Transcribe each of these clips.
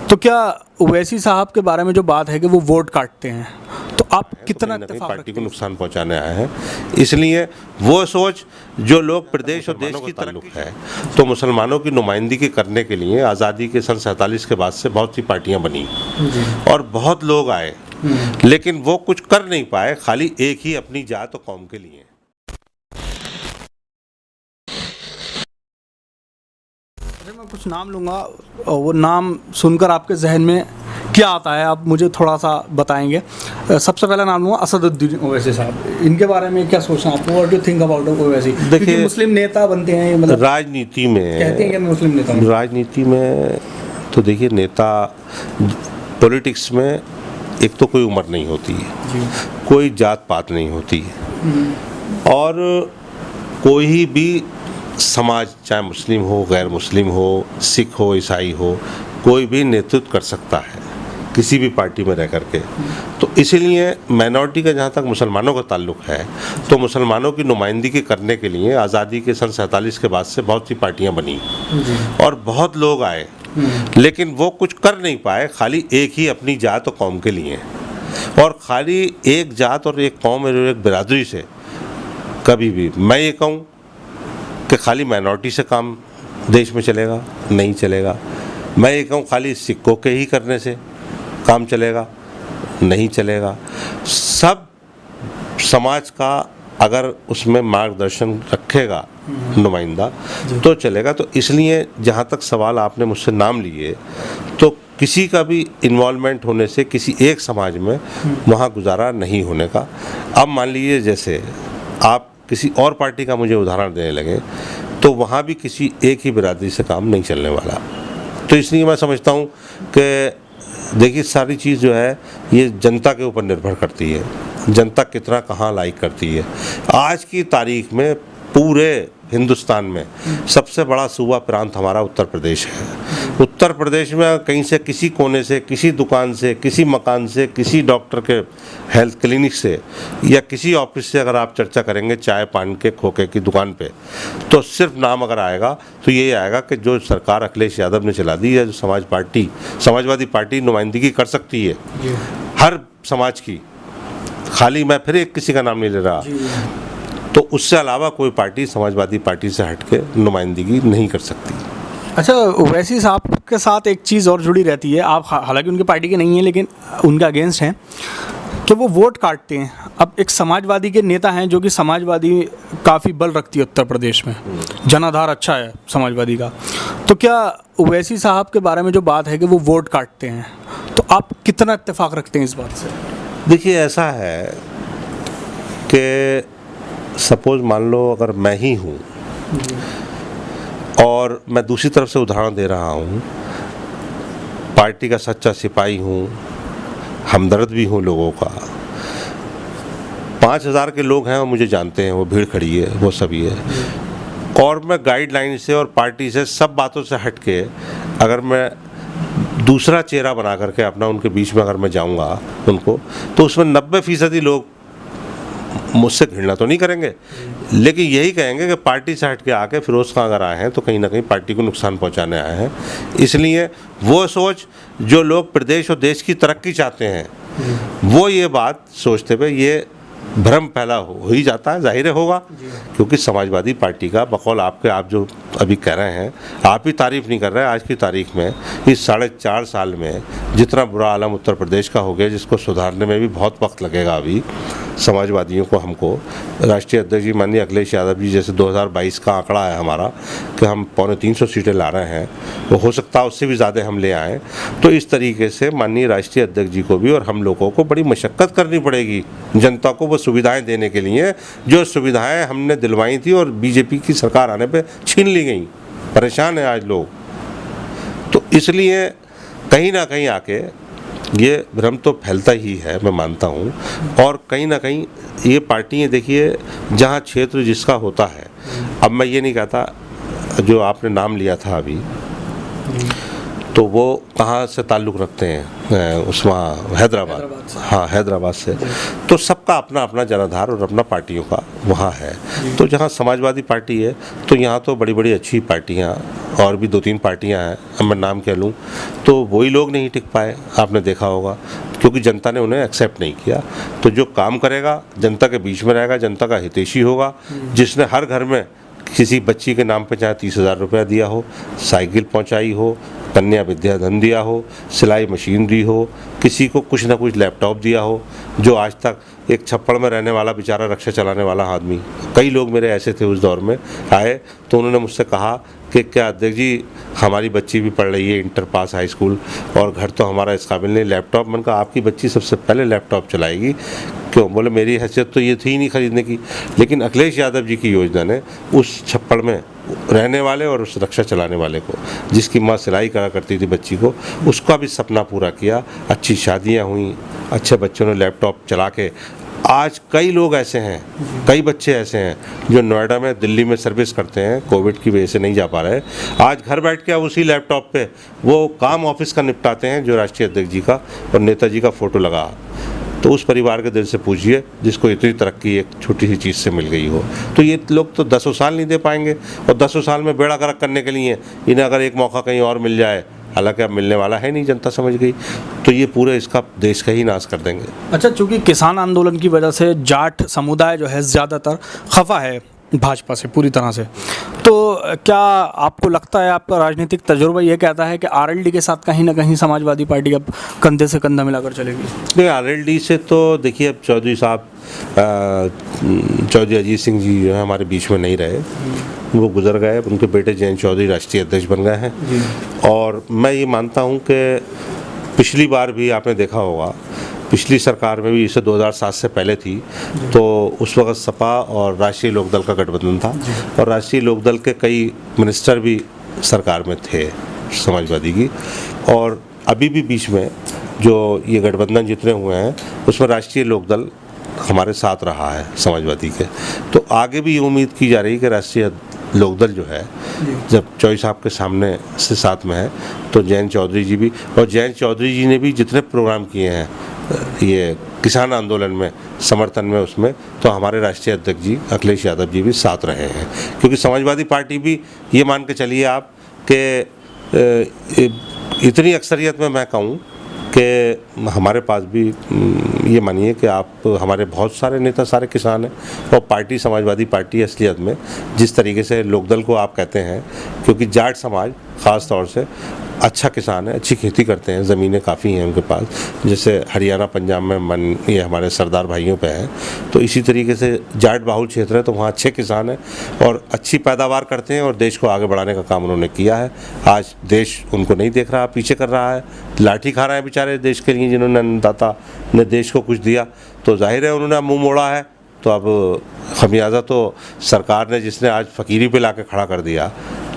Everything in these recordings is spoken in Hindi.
तो क्या ओवैसी साहब के बारे में जो बात है कि वो वोट काटते हैं, तो आप कितना तो इत्तेफाक पार्टी को रखते हैं? नुकसान पहुंचाने आए हैं, इसलिए वो सोच जो लोग प्रदेश और देश की ताल्लुक है, तो मुसलमानों की नुमाइंदगी करने के लिए आज़ादी के सन 47 के बाद से बहुत सी पार्टियां बनी और बहुत लोग आए, लेकिन वो कुछ कर नहीं पाए, खाली एक ही अपनी जात और कौम के लिए। मैं कुछ नाम लूँगा और वो नाम सुनकर आपके जहन में क्या आता है आप मुझे थोड़ा सा बताएंगे। सबसे पहला नाम लूँगा असदुद्दीन ओवैसी साहब। इनके बारे में क्या सोचना आपको? What do think about Owaisi? देखिए मुस्लिम नेता बनते हैं, मतलब राजनीति में कहते हैं कि मैं मुस्लिम नेता हूं। राजनीति में तो देखिए, नेता पॉलिटिक्स में एक तो कोई उम्र नहीं होती है, कोई जात पात नहीं होती है, और कोई भी समाज, चाहे मुस्लिम हो, गैर मुस्लिम हो, सिख हो, ईसाई हो, कोई भी नेतृत्व कर सकता है किसी भी पार्टी में रह करके। तो इसीलिए माइनॉरिटी का जहाँ तक मुसलमानों का ताल्लुक है, तो मुसलमानों की नुमाइंदगी करने के लिए आज़ादी के सन 47 के बाद से बहुत सी पार्टियां बनी और बहुत लोग आए, लेकिन वो कुछ कर नहीं पाए, खाली एक ही अपनी जात और कौम के लिए। और खाली एक जात और एक कौम और एक बिरादरी से कभी भी मैं ये कहूँ कि खाली माइनॉरिटी से काम देश में चलेगा, नहीं चलेगा। मैं ये कहूँ खाली सिक्कों के ही करने से काम चलेगा, नहीं चलेगा। सब समाज का अगर उसमें मार्गदर्शन रखेगा नुमाइंदा तो चलेगा। तो इसलिए जहाँ तक सवाल आपने मुझसे नाम लिए, तो किसी का भी इन्वॉल्वमेंट होने से किसी एक समाज में वहाँ गुजारा नहीं होने का। अब मान लीजिए जैसे आप किसी और पार्टी का मुझे उदाहरण देने लगे, तो वहाँ भी किसी एक ही बिरादरी से काम नहीं चलने वाला। तो इसलिए मैं समझता हूँ कि देखिए, सारी चीज़ जो है ये जनता के ऊपर निर्भर करती है, जनता कितना कहाँ लाइक करती है। आज की तारीख में पूरे हिंदुस्तान में सबसे बड़ा सूबा प्रांत हमारा उत्तर प्रदेश है। उत्तर प्रदेश में कहीं से, किसी कोने से, किसी दुकान से, किसी मकान से, किसी डॉक्टर के हेल्थ क्लिनिक से या किसी ऑफिस से अगर आप चर्चा करेंगे चाय पान के खोखे की दुकान पे, तो सिर्फ नाम अगर आएगा तो ये आएगा कि जो सरकार अखिलेश यादव ने चला दी है, जो समाजवादी पार्टी नुमाइंदगी कर सकती है हर समाज की। खाली मैं फिर एक किसी का नाम नहीं ले रहा, तो उससे अलावा कोई पार्टी समाजवादी पार्टी से हट के नुमाइंदगी नहीं कर सकती। अच्छा, ओवैसी साहब के साथ एक चीज़ और जुड़ी रहती है, आप हालांकि उनके पार्टी के नहीं हैं लेकिन उनके अगेंस्ट हैं, कि वो वोट काटते हैं। अब एक समाजवादी के नेता हैं जो कि समाजवादी काफ़ी बल रखती है उत्तर प्रदेश में, जनाधार अच्छा है समाजवादी का। तो क्या ओवैसी साहब के बारे में जो बात है कि वो वोट काटते हैं, तो आप कितना इत्तेफाक रखते हैं इस बात से? देखिए, ऐसा है कि सपोज मान लो अगर मैं ही हूँ और मैं दूसरी तरफ से उदाहरण दे रहा हूँ, पार्टी का सच्चा सिपाही हूँ, हमदर्द भी हूँ लोगों का, 5000 के लोग हैं और मुझे जानते हैं, वो भीड़ खड़ी है, वो सभी है, और मैं गाइडलाइन से और पार्टी से सब बातों से हट के अगर मैं दूसरा चेहरा बना करके अपना उनके बीच में अगर मैं जाऊंगा उनको, तो उसमें 90% लोग मुझसे घृणा तो नहीं करेंगे, लेकिन यही कहेंगे कि पार्टी से हट के आके फिरोज खां अगर आए हैं तो कहीं ना कहीं पार्टी को नुकसान पहुंचाने आए हैं। इसलिए वो सोच जो लोग प्रदेश और देश की तरक्की चाहते हैं, वो ये बात सोचते हुए ये भ्रम फैला हो ही जाता है, जाहिर होगा, क्योंकि समाजवादी पार्टी का बकौल आप जो अभी कह रहे हैं, आप ही तारीफ नहीं कर रहे हैं। आज की तारीख में इस 4.5 साल में जितना बुरा आलम उत्तर प्रदेश का हो गया, जिसको सुधारने में भी बहुत वक्त लगेगा अभी समाजवादियों को, हमको। राष्ट्रीय अध्यक्ष जी माननीय अखिलेश यादव जी, जैसे 2022 का आंकड़ा है हमारा कि हम 250 सीटें ला रहे हैं, वो हो सकता है उससे भी ज़्यादा हम ले आएँ। तो इस तरीके से माननीय राष्ट्रीय अध्यक्ष जी को भी और हम लोगों को बड़ी मशक्क़त करनी पड़ेगी जनता को वो सुविधाएं देने के लिए, जो सुविधाएं हमने दिलवाई थी और बीजेपी की सरकार आने पे छीन ली गई। परेशान है आज लोग। तो इसलिए कहीं ना कहीं आके ये भ्रम तो फैलता ही है, मैं मानता हूँ। और कहीं ना कहीं ये पार्टियाँ, देखिए, जहाँ क्षेत्र जिसका होता है, अब मैं ये नहीं कहता जो आपने नाम लिया था अभी, तो वो कहाँ से ताल्लुक़ रखते हैं, उस वहाँ हैदराबाद, हाँ हैदराबाद से। तो सबका अपना अपना जनाधार और अपना पार्टियों का वहाँ है। तो जहाँ समाजवादी पार्टी है तो यहाँ तो बड़ी बड़ी अच्छी पार्टियाँ और भी 2-3 पार्टियाँ हैं, अब मैं नाम कह लूँ तो वही लोग नहीं टिक पाए, आपने देखा होगा, क्योंकि जनता ने उन्हें एक्सेप्ट नहीं किया। तो जो काम करेगा जनता के बीच में रहेगा, जनता का हितैषी होगा, जिसने हर घर में किसी बच्ची के नाम पे चाहे 30,000 रुपया दिया हो, साइकिल पहुंचाई हो, कन्या विद्याधन दिया हो, सिलाई मशीन दी हो, किसी को कुछ ना कुछ लैपटॉप दिया हो, जो आज तक एक छप्पड़ में रहने वाला बेचारा रिक्शा चलाने वाला आदमी, कई लोग मेरे ऐसे थे उस दौर में आए, तो उन्होंने मुझसे कहा कि क्या अध्यक्ष जी हमारी बच्ची भी पढ़ रही है इंटर पास हाई स्कूल और घर तो हमारा इस काबिल नहीं, लैपटॉप। मैंने कहा आपकी बच्ची सबसे पहले लैपटॉप चलाएगी। क्यों? बोले मेरी हैसियत तो ये थी नहीं खरीदने की, लेकिन अखिलेश यादव जी की योजना ने उस छप्पड़ में रहने वाले और उस रिक्शा चलाने वाले को, जिसकी माँ सिलाई करा करती थी बच्ची को, उसका भी सपना पूरा किया। अच्छी शादियाँ हुई, अच्छे बच्चों ने लैपटॉप चला के, आज कई लोग ऐसे हैं, कई बच्चे ऐसे हैं जो नोएडा में, दिल्ली में सर्विस करते हैं, कोविड की वजह से नहीं जा पा रहे, आज घर बैठ के उसी लैपटॉप पे वो काम ऑफिस का निपटाते हैं जो राष्ट्रीय अध्यक्ष जी का और नेताजी का फ़ोटो लगा। तो उस परिवार के दिल से पूछिए जिसको इतनी तरक्की एक छोटी सी चीज़ से मिल गई हो। तो ये लोग तो 10 साल नहीं दे पाएंगे, और 10 साल में बेड़ा गर्क करने के लिए इन्हें अगर एक मौका कहीं और मिल जाए, हालांकि अब मिलने वाला है नहीं, जनता समझ गई, तो ये पूरे इसका देश का ही नाश कर देंगे। अच्छा, चूँकि किसान आंदोलन की वजह से जाट समुदाय जो है ज़्यादातर खफा है भाजपा से पूरी तरह से, तो क्या आपको लगता है, आपका राजनीतिक तजुर्बा ये कहता है कि आरएलडी के साथ कहीं ना कहीं समाजवादी पार्टी अब कंधे से कंधा मिलाकर चलेगी? नहीं, आरएलडी से तो देखिए अब चौधरी साहब, चौधरी अजीत सिंह जी जो है हमारे बीच में नहीं रहे, वो गुजर गए, उनके बेटे जयंत चौधरी राष्ट्रीय अध्यक्ष बन गए हैं। और मैं ये मानता हूँ कि पिछली बार भी आपने देखा होगा, पिछली सरकार में भी, इसे 2007 से पहले थी, तो उस वक्त सपा और राष्ट्रीय लोकदल का गठबंधन था, और राष्ट्रीय लोकदल के कई मिनिस्टर भी सरकार में थे समाजवादी की, और अभी भी बीच में जो ये गठबंधन जितने हुए हैं उसमें राष्ट्रीय लोकदल हमारे साथ रहा है समाजवादी के। तो आगे भी ये उम्मीद की जा रही है कि राष्ट्रीय लोकदल जो है, जब चौधरी साहब के सामने से साथ में है, तो जयंत चौधरी जी भी, और जयंत चौधरी जी ने भी जितने प्रोग्राम किए हैं ये किसान आंदोलन में समर्थन में, उसमें तो हमारे राष्ट्रीय अध्यक्ष जी अखिलेश यादव जी भी साथ रहे हैं। क्योंकि समाजवादी पार्टी भी, ये मान के चलिए आप कि इतनी अक्सरियत में मैं कहूँ कि हमारे पास भी, ये मानिए कि आप, हमारे बहुत सारे नेता सारे किसान हैं, और पार्टी समाजवादी पार्टी असलियत में जिस तरीके से लोकदल को आप कहते हैं, क्योंकि जाट समाज ख़ास तौर से अच्छा किसान है, अच्छी खेती करते हैं, ज़मीनें काफ़ी हैं उनके पास, जैसे हरियाणा पंजाब में ये हमारे सरदार भाइयों पे है, तो इसी तरीके से जाट बाहुल क्षेत्र है, तो वहाँ अच्छे किसान हैं और अच्छी पैदावार करते हैं, और देश को आगे बढ़ाने का काम उन्होंने किया है। आज देश उनको नहीं देख रहा, पीछे कर रहा है, लाठी खा रहे हैं बेचारे देश के लिए, जिन्होंने अन्नदाता ने देश को कुछ दिया, तो जाहिर है उन्होंने मुँह मोड़ा है। तो अब खमियाजा तो सरकार ने, जिसने आज फ़कीरी पे ला के खड़ा कर दिया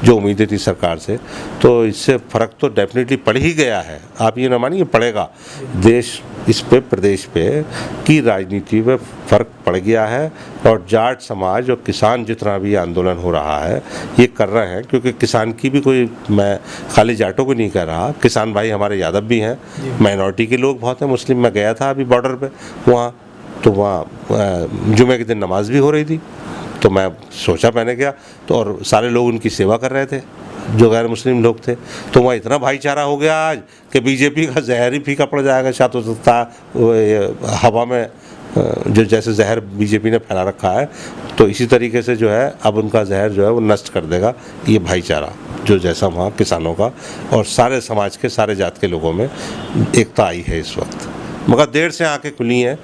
जो उम्मीदें थी सरकार से, तो इससे फ़र्क तो डेफिनेटली पड़ ही गया है। आप ये ना मानिए पड़ेगा, देश इस पे, प्रदेश पे की राजनीति में फ़र्क पड़ गया है। और जाट समाज और किसान जितना भी आंदोलन हो रहा है ये कर रहे हैं, क्योंकि किसान की भी कोई, मैं खाली जाटों को नहीं कह रहा, किसान भाई हमारे यादव भी हैं, माइनॉरिटी के लोग बहुत हैं, मुस्लिम। मैं गया था अभी बॉर्डर पे वहाँ, तो वहाँ जुमे के दिन नमाज भी हो रही थी, तो मैं सोचा, मैंने गया तो, और सारे लोग उनकी सेवा कर रहे थे जो गैर मुस्लिम लोग थे। तो वहाँ इतना भाईचारा हो गया आज कि बीजेपी का जहर ही फीका पड़ जाएगा, शायद हो सकता है हवा में जो जैसे जहर बीजेपी ने फैला रखा है, तो इसी तरीके से जो है अब उनका जहर जो है वो नष्ट कर देगा ये भाईचारा, जो जैसा वहाँ किसानों का और सारे समाज के, सारे जात के लोगों में एकता आई है इस वक्त। मगर देर से आंखें खुली हैं,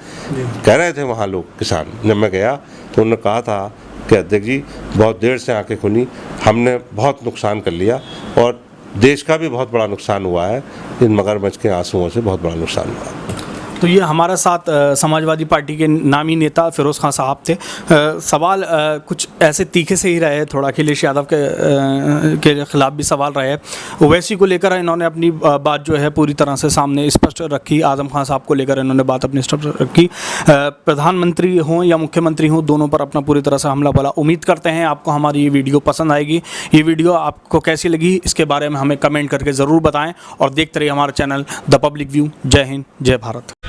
कह रहे थे वहाँ लोग किसान, जब मैं गया तो उन्होंने कहा था कि अध्यक्ष जी बहुत देर से आंखें खुली, हमने बहुत नुकसान कर लिया, और देश का भी बहुत बड़ा नुकसान हुआ है, इन मगरमच्छ के आंसुओं से बहुत बड़ा नुकसान हुआ। तो ये हमारे साथ समाजवादी पार्टी के नामी नेता फिरोज़ खान साहब थे। सवाल कुछ ऐसे तीखे से ही रहे, थोड़ा अखिलेश यादव के खिलाफ भी सवाल रहे। ओवैसी को लेकर इन्होंने अपनी बात जो है पूरी तरह से सामने स्पष्ट रखी। आज़म खान साहब को लेकर इन्होंने बात अपनी स्पष्ट रखी। प्रधानमंत्री हों या मुख्यमंत्री हों, दोनों पर अपना पूरी तरह से हमला बोला। उम्मीद करते हैं आपको हमारी ये वीडियो पसंद आएगी। ये वीडियो आपको कैसी लगी इसके बारे में हमें कमेंट करके ज़रूर बताएं और देखते रहिए हमारा चैनल द पब्लिक व्यू। जय हिंद, जय भारत।